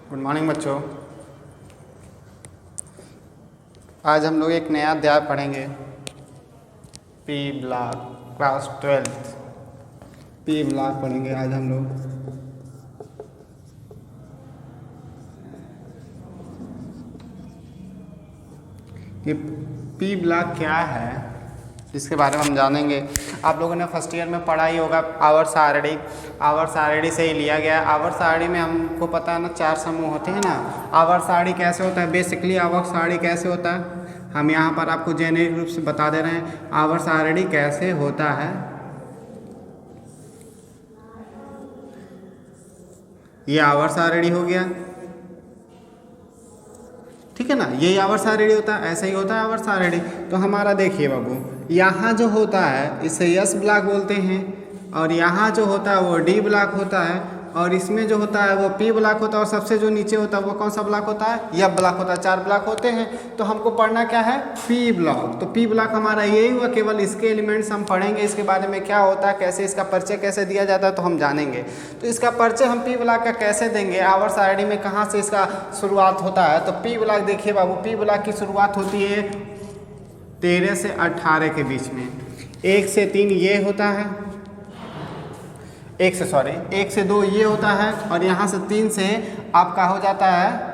Good morning बच्चों। आज हम लोग एक नया अध्याय पढ़ेंगे। P block class 12th P block पढ़ेंगे आज हम लोग। ये पी ब्लॉक क्या है इसके बारे में हम जानेंगे। आप लोगों ने फर्स्ट ईयर में पढ़ा ही होगा आवर्त सारणी से ही लिया गया है। आवर्त सारणी में हमको पता है ना 4 समूह होते हैं ना। आवर्त सारणी कैसे होता है, बेसिकली आवर्त सारणी कैसे होता है हम यहाँ पर आपको जेनेरिक रूप से बता दे रहे हैं। आवर्त सारणी कैसे होता है, ये आवर्त सारणी हो गया, ठीक है ना। यही आवर्त सारणी होता है, ऐसा ही होता है आवर्त सारणी। तो हमारा देखिए बाबू, यहाँ जो होता है इसे एस ब्लॉक बोलते हैं, और यहाँ जो होता है वो डी ब्लॉक होता है, और इसमें जो होता है वो पी ब्लॉक होता है, और सबसे जो नीचे होता है वो कौन सा ब्लॉक होता है, एफ ब्लॉक होता है। 4 ब्लॉक होते हैं। तो हमको पढ़ना क्या है, पी ब्लॉक। तो पी ब्लॉक हमारा यही हुआ, केवल इसके एलिमेंट्स हम पढ़ेंगे, इसके बारे में क्या होता है, कैसे इसका परिचय कैसे दिया जाता है तो हम जानेंगे। तो इसका परिचय हम पी ब्लॉक का कैसे देंगे, आवर्त सारणी में कहाँ से इसका शुरुआत होता है। तो पी ब्लॉक देखिए बाबू, पी ब्लॉक की शुरुआत होती है 13 से 18 के बीच में। 1 से 3 ये होता है, 1 से 2 ये होता है, और यहाँ से 3 से आपका हो जाता है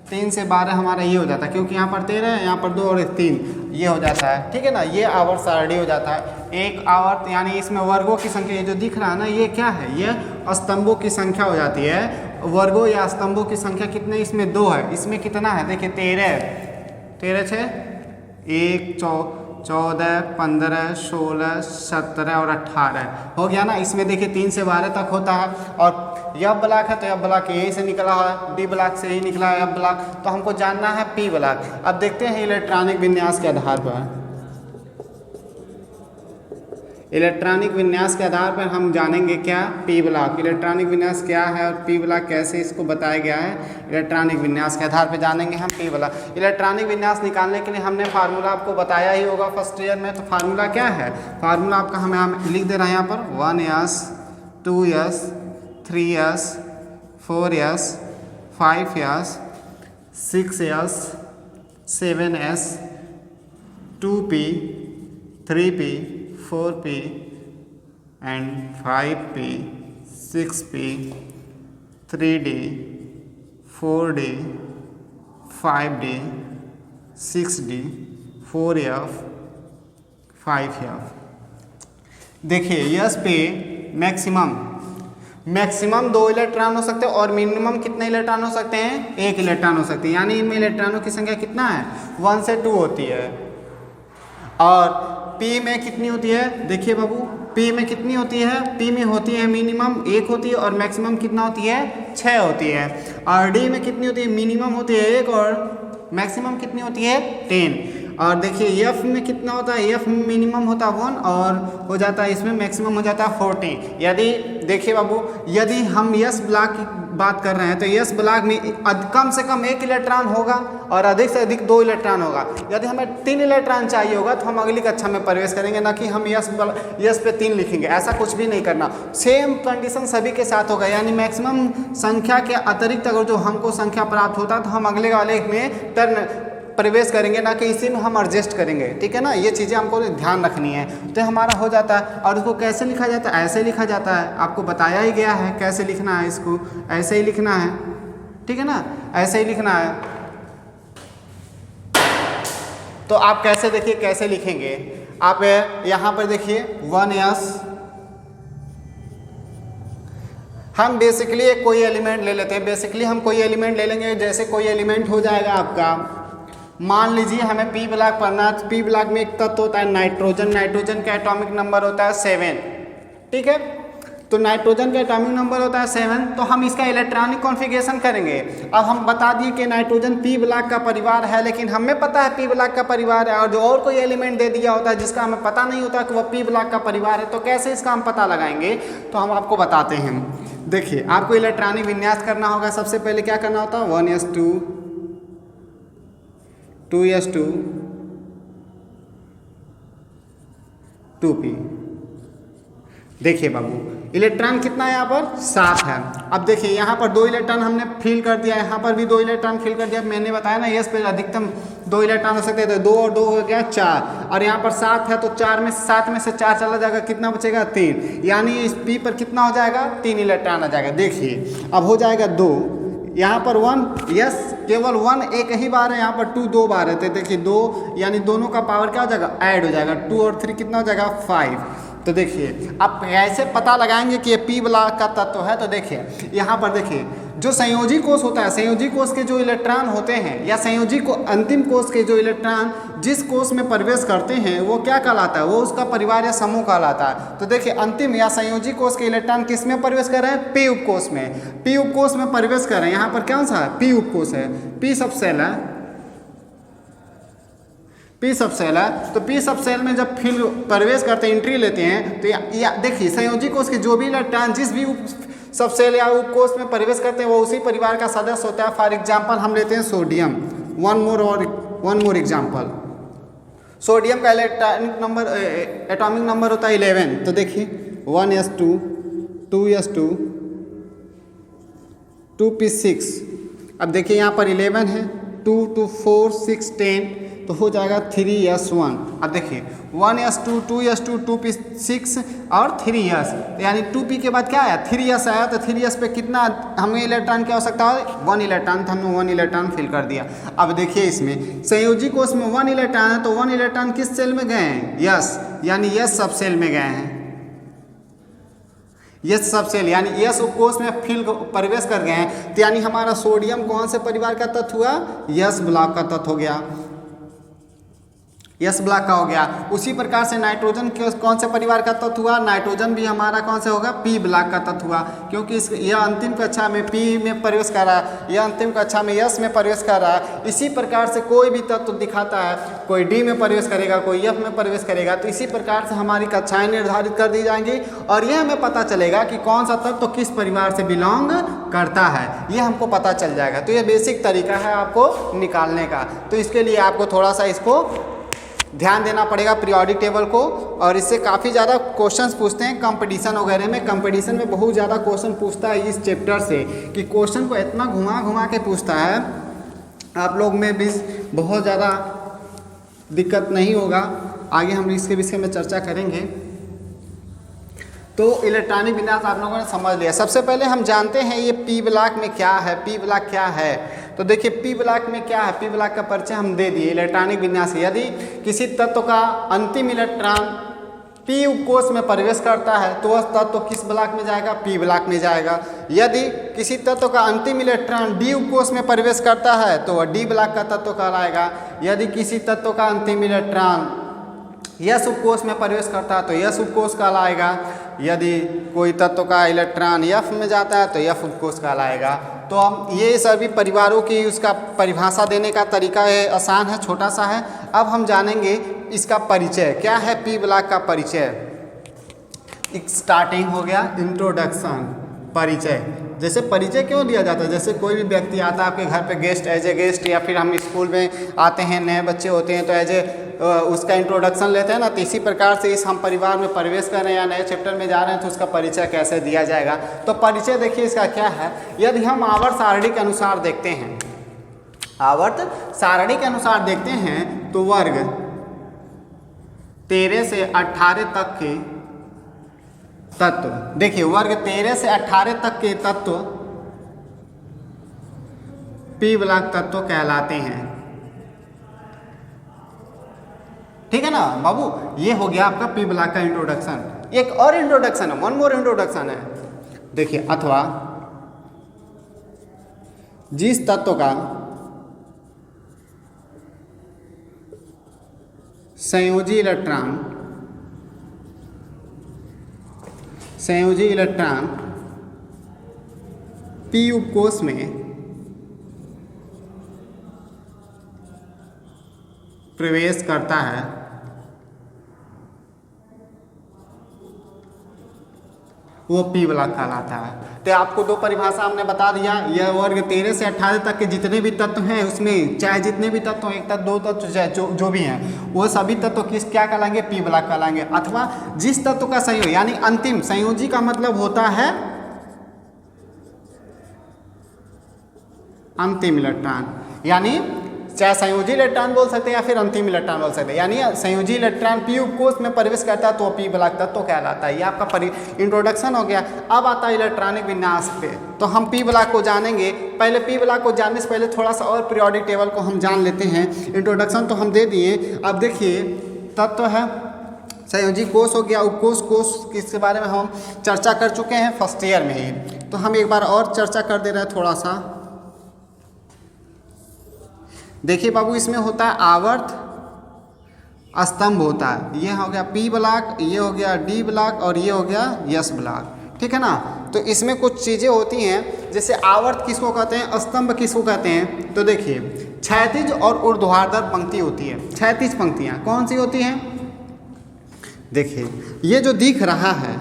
3 से 12 हमारा ये हो जाता है, क्योंकि यहाँ पर 13 है, यहाँ पर 2 और 3 ये हो जाता है, ठीक है ना। ये आवर्त सारणी हो जाता है। एक आवर्त यानी इसमें वर्गों की संख्या, ये जो दिख रहा है ना ये क्या है, ये स्तंभों की संख्या हो जाती है। वर्गों या स्तंभों की संख्या कितने, इसमें 2 है, इसमें कितना है देखिए 13 6 1 14 15 16 17 और 18 हो गया ना। इसमें देखिए 3 से 12 तक होता है। और यह ब्लॉक है तो यह ब्लॉक यही से निकला है, डी ब्लॉक से ही निकला है यह ब्लॉक। तो हमको जानना है पी ब्लॉक। अब देखते हैं इलेक्ट्रॉनिक विन्यास के आधार पर, इलेक्ट्रॉनिक विन्यास के आधार पर हम जानेंगे क्या, पी ब्लॉक। इलेक्ट्रॉनिक विन्यास क्या है और पी ब्लॉक कैसे इसको बताया गया है, इलेक्ट्रॉनिक विन्यास के आधार पर जानेंगे हम पी ब्लॉक। इलेक्ट्रॉनिक विन्यास निकालने के लिए हमने फार्मूला आपको बताया ही होगा फर्स्ट ईयर में। तो फार्मूला क्या है, फार्मूला आपका हमें लिख दे रहे हैं यहाँ पर 1s 2s 3s 4s 5s 6s 7s 2p 3p 4p and 5p 6p 3d 4d 5d 6d 4f 5f। देखिए यस पे मैक्सिमम 2 इलेक्ट्रॉन हो सकते हैं, और मिनिमम कितने इलेक्ट्रॉन हो सकते हैं, 1 इलेक्ट्रॉन हो सकते हैं। यानी इनमें इलेक्ट्रॉनों की संख्या कितना है, 1 से 2 होती है। और P में कितनी होती है, देखिए बाबू P में कितनी होती है, P में होती है मिनिमम 1 होती है, और मैक्सिमम कितना होती है 6 होती है। और D में कितनी होती है, मिनिमम होती है 1 और मैक्सिमम कितनी होती है 10। और देखिए F में कितना होता है, F में मिनिमम होता है 1 और हो जाता है इसमें मैक्सिमम हो जाता है 40। यदि देखिए बाबू, यदि हम यस ब्लॉक की बात कर रहे हैं तो यस ब्लॉक में कम से कम 1 इलेक्ट्रॉन होगा और अधिक से अधिक 2 इलेक्ट्रॉन होगा। यदि हमें 3 इलेक्ट्रॉन चाहिए होगा तो हम अगली कक्षा में प्रवेश करेंगे, ना कि हम यस पे 3 लिखेंगे। ऐसा कुछ भी नहीं करना, सेम कंडीशन सभी के साथ होगा। यानी मैक्सिमम संख्या के अतिरिक्त अगर जो हमको संख्या प्राप्त होता है तो हम अगले वाले में प्रवेश करेंगे, ना कि इसी में हम एडजस्ट करेंगे, ठीक है ना। ये चीज़ें हमको ध्यान रखनी है। तो हमारा हो जाता है। और इसको कैसे लिखा जाता है, ऐसे लिखा जाता है, आपको बताया ही गया है कैसे लिखना है, इसको ऐसे ही लिखना है, ठीक है ना, ऐसे ही लिखना है। तो आप कैसे देखिए कैसे लिखेंगे, आप यहाँ पर देखिए 1s, हम बेसिकली कोई एलिमेंट ले लेते हैं। बेसिकली हम कोई एलिमेंट ले लेंगे, जैसे कोई एलिमेंट हो जाएगा आपका, मान लीजिए हमें पी ब्लॉक पढ़ना है। पी ब्लॉक में एक तत्व होता है नाइट्रोजन, नाइट्रोजन का एटॉमिक नंबर होता है 7, ठीक है। तो नाइट्रोजन का एटॉमिक नंबर होता है 7, तो हम इसका इलेक्ट्रॉनिक कॉन्फ़िगरेशन करेंगे। अब हम बता दिए कि नाइट्रोजन पी ब्लॉक का परिवार है, लेकिन हमें पता है पी ब्लॉक का परिवार है, और जो और कोई एलिमेंट दे दिया होता है जिसका हमें पता नहीं होता कि वह पी ब्लॉक का परिवार है, तो कैसे इसका हम पता लगाएंगे, तो हम आपको बताते हैं। देखिए आपको इलेक्ट्रॉनिक विन्यास करना होगा। सबसे पहले क्या करना होता है, 1s2 2s2 2p। देखिए बाबू इलेक्ट्रॉन कितना है यहाँ पर 7 है। अब देखिए यहाँ पर 2 इलेक्ट्रॉन हमने फिल कर दिया, यहाँ पर भी 2 इलेक्ट्रॉन फिल कर दिया। मैंने बताया ना यस पे अधिकतम 2 इलेक्ट्रॉन हो सकते हैं, तो 2 और 2 हो गया 4, और यहाँ पर 7 है तो 7 में से 4 चला जाएगा, कितना बचेगा 3, यानी इस पी पर कितना हो जाएगा 3 इलेक्ट्रॉन आ जाएगा। देखिए अब हो जाएगा 2, यहाँ पर 1, यस केवल 1 एक ही बार है, यहाँ पर 2 2 बार है, तो देखिए 2 यानी दोनों का पावर क्या हो जाएगा ऐड हो जाएगा, 2 और 3 कितना हो जाएगा 5। तो देखिए अब कैसे पता लगाएंगे कि ये पी ब्लॉक का तत्व है। तो देखिए यहाँ पर देखिए जो संयोजी कोष होता है, संयोजी कोष के जो इलेक्ट्रॉन होते हैं या संयोजी को अंतिम कोष के जो इलेक्ट्रॉन जिस कोष में प्रवेश करते हैं वो क्या कहलाता है, वो उसका परिवार या समूह कहलाता है। तो देखिए अंतिम या संयोजी कोष के इलेक्ट्रॉन किस में प्रवेश कर रहे हैं, पी उपकोष में, पी उपकोष में प्रवेश कर रहे हैं। यहाँ पर कौन सा है, पी उपकोष है, पी सब सेल है, पी सब सेल है। तो पी सब सेल में जब फिर प्रवेश करते हैं, एंट्री लेते हैं, तो या देखिए संयोजी कोष के जो भी इलेक्ट्रॉन जिस भी सब सेल या उपकोष में प्रवेश करते हैं वो उसी परिवार का सदस्य होता है। फॉर एग्जांपल हम लेते हैं sodium, one more example, sodium का इलेक्ट्रॉनिक नंबर एटॉमिक नंबर होता है 11। तो देखिए 1s2 2s2 2p6। अब देखिए यहाँ पर 11 है, 2 2 4 6 10, तो हो जाएगा 3s1। अब देखिए 1s2 2s2 2p6 और 3s, यानी 2p के बाद क्या आया 3s आया, तो 3s पे कितना हमें इलेक्ट्रॉन की आवश्यकता है, 1 इलेक्ट्रॉन, तो हमने 1 इलेक्ट्रॉन फिल कर दिया। अब देखिए इसमें संयोजी कोष में 1 इलेक्ट्रॉन है, तो 1 इलेक्ट्रॉन किस सेल में गए हैं, यस, यानी यस सब सेल में गए हैं, यस सब सेल यानी यस उपकोष में फिल प्रवेश कर गए हैं। तो यानी हमारा सोडियम कौन से परिवार का तत्व हुआ, यस ब्लॉक का तत्व हो गया, यस ब्लॉक का हो गया। उसी प्रकार से नाइट्रोजन कौन से परिवार का तत्व हुआ, नाइट्रोजन भी हमारा कौन से होगा, पी ब्लॉक का तत्व हुआ, क्योंकि यह अंतिम कक्षा में पी में प्रवेश कर रहा है, यह अंतिम कक्षा में यस में प्रवेश कर रहा है। इसी प्रकार से कोई भी तत्व दिखाता है, कोई डी में प्रवेश करेगा, कोई एफ में प्रवेश करेगा, तो इसी प्रकार से हमारी कक्षाएं निर्धारित कर दी जाएंगी और यह हमें पता चलेगा कि कौन सा तत्व किस परिवार से बिलोंग करता है, यह हमको पता चल जाएगा। तो यह बेसिक तरीका है आपको निकालने का। तो इसके लिए आपको थोड़ा सा इसको ध्यान देना पड़ेगा पीरियोडिक टेबल को, और इससे काफ़ी ज़्यादा क्वेश्चंस पूछते हैं कंपटीशन वगैरह में। कंपटीशन में बहुत ज़्यादा क्वेश्चन पूछता है इस चैप्टर से, कि क्वेश्चन को इतना घुमा घुमा के पूछता है, आप लोग में भी बहुत ज़्यादा दिक्कत नहीं होगा। आगे हम इसके विषय में चर्चा करेंगे। तो इलेक्ट्रॉनिक विन्यास आप लोगों ने समझ लिया। सबसे पहले हम जानते हैं ये पी ब्लॉक में क्या है, पी ब्लॉक क्या है। तो देखिए पी ब्लॉक में क्या है, पी ब्लॉक का परिचय हम दे दिए। इलेक्ट्रॉनिक विन्यास, यदि किसी तत्व का अंतिम इलेक्ट्रॉन पी उपकोष में प्रवेश करता है तो वह तत्व किस ब्लॉक में जाएगा, पी ब्लॉक में जाएगा। यदि किसी तत्व का अंतिम इलेक्ट्रॉन डी उपकोष में प्रवेश करता है तो वह डी ब्लॉक का तत्व कहलाएगा। यदि किसी तत्व का अंतिम इलेक्ट्रॉन यस उपकोष में प्रवेश करता है तो यस उपकोष कहलाएगा। यदि कोई तत्व का इलेक्ट्रॉन एफ में जाता है तो एफ उपकोष कहलाएगा। तो हम ये सभी परिवारों की उसका परिभाषा देने का तरीका है, आसान है, छोटा सा है। अब हम जानेंगे इसका परिचय क्या है, पी ब्लॉक का परिचय। एक स्टार्टिंग हो गया, इंट्रोडक्शन, परिचय। जैसे परिचय क्यों दिया जाता है, जैसे कोई भी व्यक्ति आता है आपके घर पे गेस्ट, एज ए गेस्ट, या फिर हम स्कूल में आते हैं, नए बच्चे होते हैं तो एज ए उसका इंट्रोडक्शन लेते हैं ना। तो इसी प्रकार से इस हम परिवार में प्रवेश कर रहे हैं या नए चैप्टर में जा रहे हैं तो उसका परिचय कैसे दिया जाएगा। तो परिचय देखिए इसका क्या है। यदि हम आवर्त सारणी के अनुसार देखते हैं, आवर्त सारणी के अनुसार देखते हैं तो वर्ग 13 से 18 तक के तत्व, देखिए वर्ग 13 से 18 तक के तत्व पी ब्लॉक तत्व कहलाते हैं। ठीक है ना बाबू, ये हो गया आपका पी ब्लॉक का इंट्रोडक्शन। एक और इंट्रोडक्शन है, वन मोर इंट्रोडक्शन है। देखिए अथवा जिस तत्व का संयोजी इलेक्ट्रॉन पी उपकोष में प्रवेश करता है वो पी ब्लॉक कहलाता है। तो आपको दो परिभाषा हमने बता दिया, यह वर्ग 13 से 18 तक के जितने भी तत्व हैं उसमें चाहे जितने भी तत्व, एक तत्व दो तत्व चाहे जो भी हैं, वो सभी तत्व किस क्या कहलाएंगे, पी ब्लॉक कहलाएंगे। अथवा जिस तत्व का संयोग यानी अंतिम, संयोजी का मतलब होता है अंतिम इलेक्ट्रॉन, यानी चाहे संयोजी इलेक्ट्रॉन बोल सकते हैं या फिर अंतिम इलेक्ट्रॉन बोल सकते हैं। यानी संयोजी इलेक्ट्रॉन पी उपकोष में प्रवेश करता है तो पी ब्लॉक तत्व कहलाता है। ये आपका इंट्रोडक्शन हो गया। अब आता है इलेक्ट्रॉनिक विन्यास पे। तो हम पी ब्लॉक को जानेंगे। पहले पी ब्लॉक को जानने से पहले थोड़ा सा और पीरियोडिक टेबल को हम जान लेते हैं। इंट्रोडक्शन तो हम दे दिए। अब देखिए तत्व है संयोजी कोष हो गया, उपकोष कोष किसके बारे में हम चर्चा कर चुके हैं फर्स्ट ईयर में ही। तो हम एक बार और चर्चा कर दे रहे हैं थोड़ा सा। देखिए बाबू, इसमें होता है आवर्त स्तंभ होता है। ये हो गया पी ब्लॉक, ये हो गया डी ब्लॉक और ये हो गया एस ब्लॉक, ठीक है ना। तो इसमें कुछ चीज़ें होती हैं, जैसे आवर्त किसको कहते हैं, स्तंभ किसको कहते हैं। तो देखिए क्षैतिज और ऊर्ध्वाधर पंक्ति होती है। क्षैतिज पंक्तियाँ कौन सी होती हैं, देखिए ये जो दिख रहा है,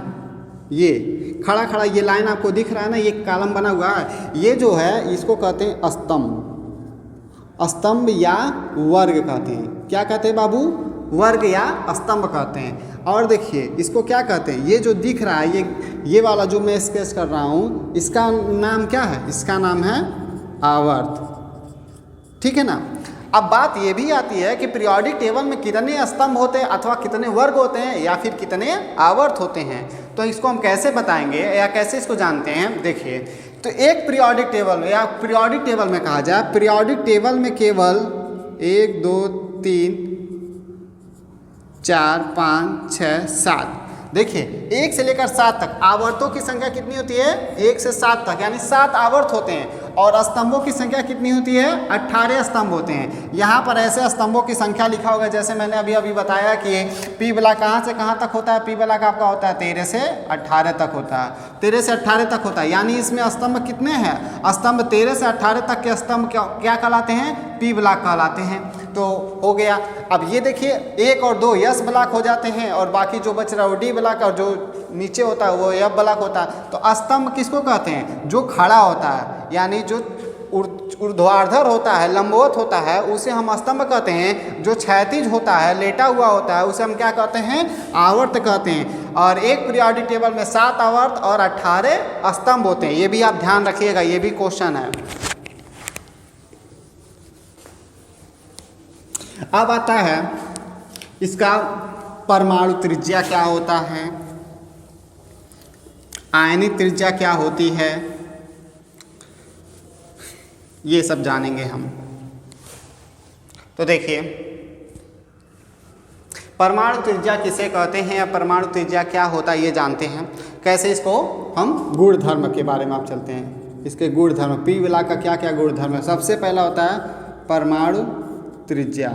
ये खड़ा खड़ा ये लाइन आपको दिख रहा है ना, ये कॉलम बना हुआ है, ये जो है इसको कहते हैं स्तंभ। स्तंभ या वर्ग कहते हैं। क्या कहते हैं बाबू, वर्ग या स्तंभ कहते हैं। और देखिए इसको क्या कहते हैं, ये जो दिख रहा है, ये वाला जो मैं स्केच कर रहा हूँ, इसका नाम क्या है, इसका नाम है आवर्त, ठीक है ना। अब बात ये भी आती है कि पीरियोडिक टेबल में कितने स्तंभ होते हैं अथवा कितने वर्ग होते हैं या फिर कितने आवर्त होते हैं। तो इसको हम कैसे बताएंगे या कैसे इसको जानते हैं। देखिए तो एक पीरियोडिक टेबल में या पीरियोडिक टेबल में कहा जाए, पीरियोडिक टेबल में केवल 1 2 3 4 5 6 7, देखिए 1 से लेकर 7 तक आवर्तों की संख्या कितनी होती है, 1 से 7 तक, यानी 7 आवर्त होते हैं। और स्तंभों की संख्या कितनी होती है, 18 स्तंभ होते हैं। यहाँ पर ऐसे स्तंभों की संख्या लिखा होगा, जैसे मैंने अभी बताया कि पी ब्लॉक कहाँ से कहाँ तक होता है, पी ब्लॉक आपका होता है 13 से 18 तक होता है, 13 से 18 तक होता है। यानी इसमें स्तंभ कितने हैं, स्तंभ 13 से 18 तक के स्तंभ क्या कहलाते हैं, पी ब्लॉक कहलाते हैं। तो हो गया। अब ये देखिए 1 और 2 एस ब्लॉक हो जाते हैं और बाकी जो बच रहा है वो डी ब्लॉक, और जो नीचे होता है वो एफ ब्लॉक होता है। तो स्तंभ किसको कहते हैं, जो खड़ा होता है, यानी जो ऊर्ध्वाधर होता है, लंबवत होता है, उसे हम स्तंभ कहते हैं। जो क्षैतिज होता है, लेटा हुआ होता है, उसे हम क्या कहते हैं, आवर्त कहते हैं। और एक पीरियोडिक टेबल में 7 आवर्त और 18 स्तंभ होते हैं। ये भी आप ध्यान रखिएगा, ये भी क्वेश्चन है। अब आता है इसका परमाणु त्रिज्या क्या होता है, आयनिक त्रिज्या क्या होती है, ये सब जानेंगे हम। तो देखिए परमाणु त्रिज्या किसे कहते हैं या परमाणु त्रिज्या क्या होता है ये जानते हैं। कैसे, इसको हम गुणधर्म के बारे में आप चलते हैं। इसके गुणधर्म, पी ब्लॉक का क्या क्या गुणधर्म है। सबसे पहला होता है परमाणु त्रिज्या,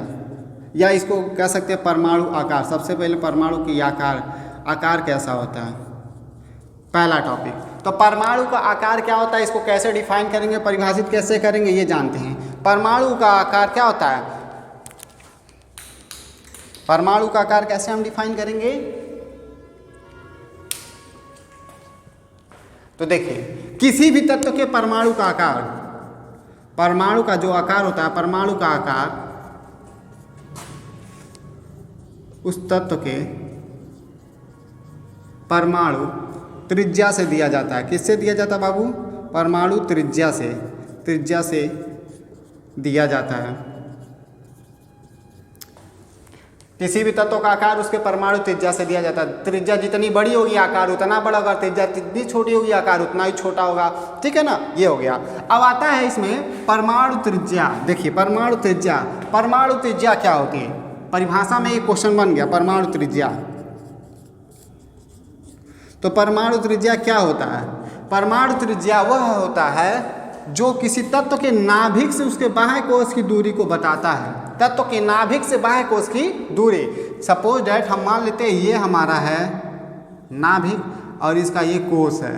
या इसको कह सकते हैं परमाणु आकार। सबसे पहले परमाणु की आकार कैसा होता है, पहला टॉपिक। तो परमाणु का आकार क्या होता है, इसको कैसे डिफाइन करेंगे, परिभाषित कैसे करेंगे, ये जानते हैं। परमाणु का आकार क्या होता है, परमाणु का आकार कैसे हम डिफाइन करेंगे। तो देखिए किसी भी तत्व के परमाणु का आकार, परमाणु का जो आकार होता है, परमाणु का आकार उस तत्व के परमाणु त्रिज्या से दिया जाता है। किससे दिया जाता है बाबू, परमाणु त्रिज्या से दिया जाता है। किसी भी तत्व का आकार उसके परमाणु त्रिज्या से दिया जाता है। त्रिज्या जितनी बड़ी होगी आकार उतना बड़ा होगा, त्रिज्या जितनी छोटी होगी आकार उतना ही छोटा होगा, ठीक है ना। ये हो गया। अब आता है इसमें परमाणु त्रिज्या। देखिए परमाणु त्रिज्या क्या होती है, परिभाषा में एक क्वेश्चन बन गया, परमाणु त्रिज्या। तो परमाणु त्रिज्या क्या होता है, परमाणु त्रिज्या वह होता है जो किसी तत्व के नाभिक से उसके बाह्य कोश की दूरी को बताता है। तत्व के नाभिक से बाह्य कोश की दूरी, सपोज डैट हम मान लेते हैं ये हमारा है नाभिक और इसका ये कोश है।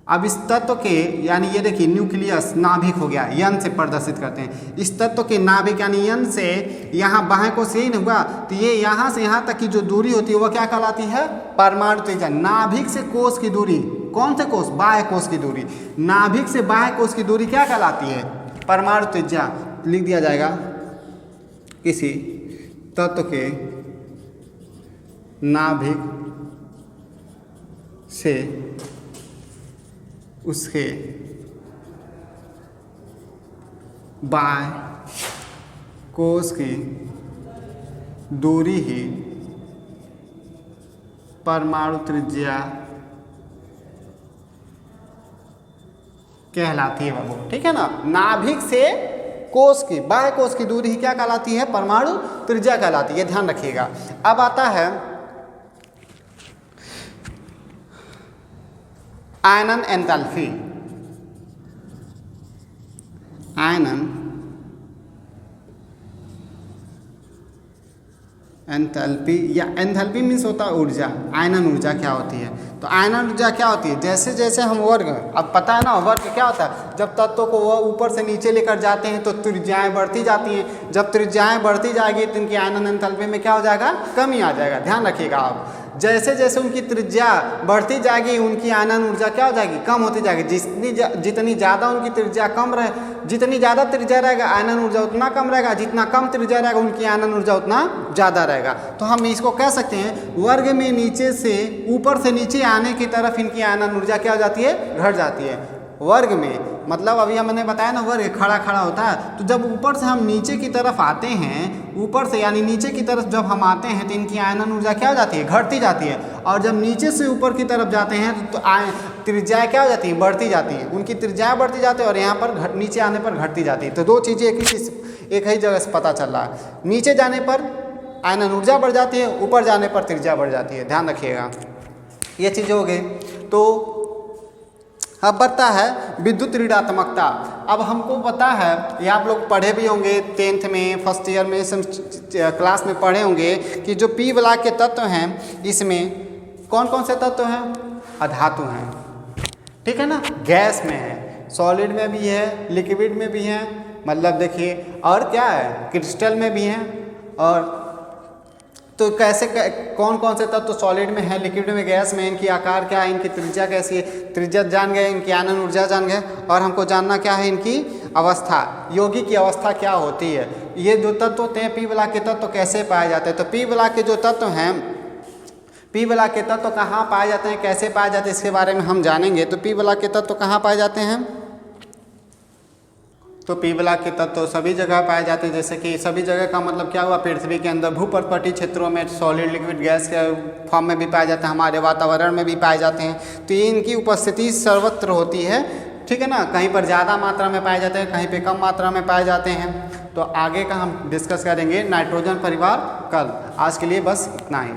अब इस तत्व के यानी ये देखिए न्यूक्लियस नाभिक हो गया, यन से प्रदर्शित करते हैं। इस तत्व के नाभिक यानी यन से यहाँ बाह्य कोश यही न हुआ, तो ये यहाँ से यहाँ तक की जो दूरी होती है वह क्या कहलाती है? परमाणु त्रिज्या। नाभिक से कोश की दूरी, कौन से कोश? बाह्य कोश की दूरी। नाभिक से बाह्य कोश की दूरी क्या कहलाती है? परमाणु त्रिज्या। लिख दिया जाएगा किसी तत्व के नाभिक से उसके बाह्य कोश की दूरी ही परमाणु त्रिज्या कहलाती है बाबू, ठीक है ना। नाभिक से कोश की, बाह्य कोश की दूरी ही क्या कहलाती है? परमाणु त्रिज्या कहलाती है, ध्यान रखिएगा। अब आता है आयनन एंथैल्पी। आयनन एंथैल्पी या एंथैल्पी मीन्स होता है ऊर्जा। आयनन ऊर्जा क्या होती है? तो आयनन ऊर्जा क्या होती है? जैसे जैसे हम वर्ग, अब पता है ना वर्ग क्या होता है? जब तत्वों को वह ऊपर से नीचे लेकर जाते हैं तो त्रिज्याएं बढ़ती जाती हैं। जब त्रिज्याएं बढ़ती जाएगी तो इनकी आयनन एंथैल्पी में क्या हो जाएगा? कमी आ जाएगा। ध्यान रखिएगा आप, जैसे जैसे उनकी त्रिज्या बढ़ती जाएगी उनकी आयनन ऊर्जा क्या हो जाएगी? कम होती जाएगी। जितनी ज़्यादा उनकी त्रिज्या कम रहे, जितनी ज़्यादा त्रिज्या रहेगा आयनन ऊर्जा उतना कम रहेगा, जितना कम त्रिज्या रहेगा उनकी आयनन ऊर्जा उतना ज़्यादा रहेगा। तो हम इसको कह सकते हैं वर्ग में नीचे से ऊपर से नीचे आने की तरफ इनकी आयनन ऊर्जा क्या हो जाती है? घट जाती है। वर्ग में मतलब अभी मैंने बताया ना वर्ग खड़ा खड़ा होता है, तो जब ऊपर से हम नीचे की तरफ आते हैं, ऊपर से यानी नीचे की तरफ जब हम आते हैं तो इनकी आयनन ऊर्जा क्या हो जाती है? घटती जाती है। और जब नीचे से ऊपर की तरफ जाते हैं तो त्रिज्याएं क्या हो जाती है? बढ़ती जाती है। उनकी त्रिज्याएं बढ़ती जाती है और यहाँ पर नीचे आने पर घटती जाती है। तो दो चीज़ें एक ही जगह से पता चल रहा है। नीचे जाने पर आयनन ऊर्जा बढ़ जाती है, ऊपर जाने पर त्रिज्या बढ़ जाती है। ध्यान रखिएगा, ये चीज़ हो गई। तो अब बढ़ता है विद्युत ऋणात्मकता। अब हमको पता है, ये आप लोग पढ़े भी होंगे 10th में, फर्स्ट ईयर में, क्लास में पढ़े होंगे कि जो पी ब्लॉक के तत्व हैं इसमें कौन कौन से तत्व हैं? अधातु हैं, ठीक है ना। गैस में है, सॉलिड में भी है, लिक्विड में भी है, मतलब देखिए, और क्या है? क्रिस्टल में भी हैं। और तो कैसे कौन कौन से तत्व सॉलिड में है, लिक्विड में, गैस में, इनकी आकार क्या है, इनकी त्रिज्या कैसी है? त्रिज्या जान गए, इनकी आयनन ऊर्जा जान गए, और हमको जानना क्या है? इनकी अवस्था, यौगिक की अवस्था क्या होती है। ये जो तत्व होते हैं पी ब्लॉक के तत्व कैसे पाए जाते हैं? तो पी ब्लॉक के जो तत्व हैं, पी ब्लॉक के तत्व कहाँ पाए जाते हैं, कैसे पाए जाते हैं, इसके बारे में हम जानेंगे। तो पी ब्लॉक के तत्व कहाँ पाए जाते हैं? तो पी ब्लॉक के तत्व सभी जगह पाए जाते हैं। जैसे कि सभी जगह का मतलब क्या हुआ? पृथ्वी के अंदर भूपर्वतीय क्षेत्रों में सॉलिड लिक्विड गैस के फॉर्म में भी पाए जाते हैं, हमारे वातावरण में भी पाए जाते हैं। तो ये इनकी उपस्थिति सर्वत्र होती है, ठीक है ना। कहीं पर ज़्यादा मात्रा में पाए जाते हैं, कहीं पे कम मात्रा में पाए जाते हैं। तो आगे का हम डिस्कस करेंगे नाइट्रोजन परिवार कल। आज के लिए बस इतना ही।